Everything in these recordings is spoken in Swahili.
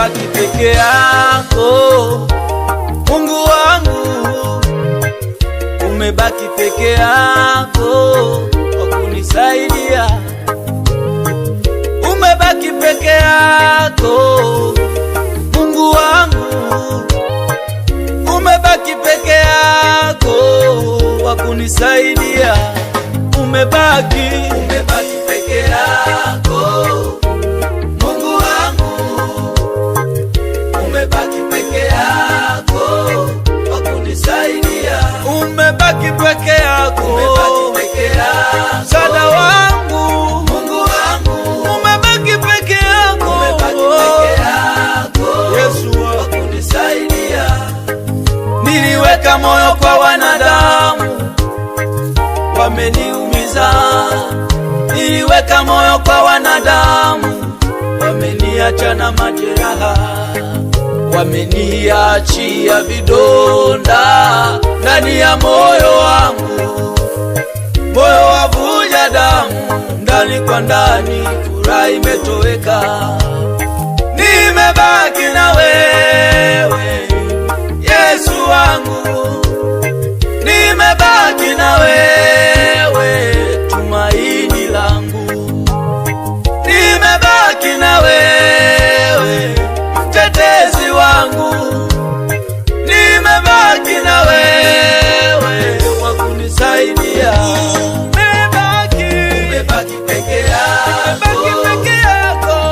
umebaki peke yako. Mungu wangu, umebaki peke yako kwa kunisaidia. Umebaki peke yako. Mungu wangu, umebaki peke yako kwa kunisaidia. Umebaki peke yako. Mungu wangu, umebaki peke yako kwa kunisaidia. Umebaki peke yako. Msaada wangu, Mungu wangu, umebaki peke yako. Yesu kwa kunisaidia. Niliweka moyo kwa wanadamu, wameniumiza. Niliweka moyo kwa wanadamu, wameniacha na majeraha. Wameniachia vidonda ndani ya moyo wangu. Moyo wavuja damu ndani kwa ndani, furaha imetoweka. Nimebaki na wewe Yesu wangu, nimebaki na wewe tumaini langu. Nimebaki na wewe mtetezi wangu. Nimebaki na wewe wa kunisaidia. Umebaki peke yako.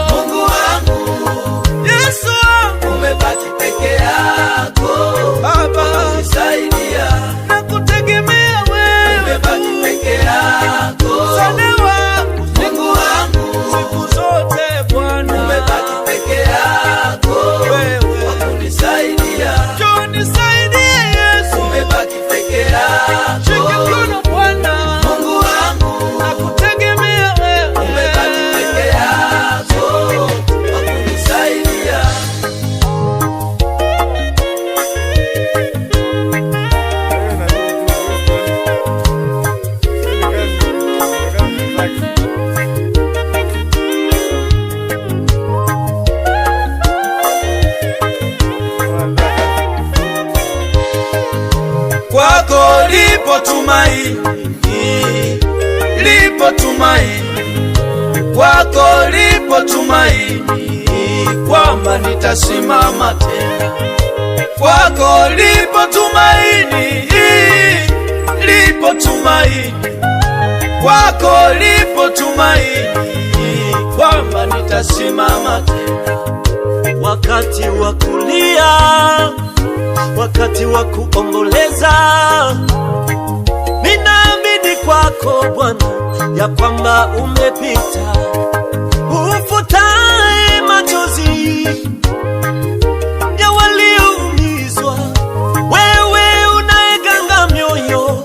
Mungu wangu, Yesu wangu, umebaki peke yako. Baba kunisaidia, nakutegemea wewe. Umebaki peke yako. Sana wangu, Mungu wangu, siku zote Bwana. Umebaki peke yako wewe wa kunisaidia. Njoo nisaidie Yesu. Umebaki peke yako. Shika mkono Bwana. Mungu wangu, nakutegemea wewe. Umebaki peke yako wa kunisaidia. Kwako lipo tumaini, lipo tumaini. Kwako lipo tumaini, kwamba nitasimama tena. Kwako lipo tumaini, lipo tumaini. Kwako lipo tumaini, kwamba nitasimama tena. Wakati wa kulia, wakati wa kuomboleza, ninaamini kwako Bwana ya kwamba umepita. Ufutae machozi ya walioumizwa, wewe unaeganga mioyo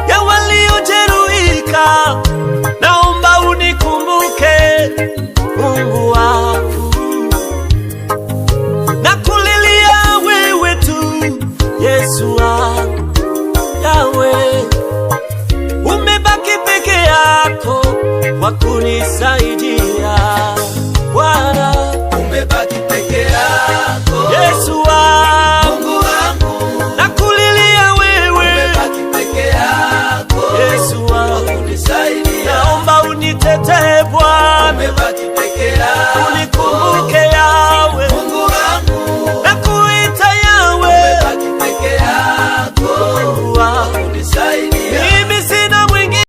ya waliojeruhika. Naomba unikumbuke Mungu wangu, nakulilia wewe tu Yesu wangu. Yawe, umebaki peke yako kwa kunisaidia Bwana. Umebaki peke yako. Yesu wangu, Mungu wangu, nakulilia wewe. umebaki peke yako. Yesu wangu, wa kunisaidia. naomba unitetee Bwana. Umebaki peke yako. Unikumbuke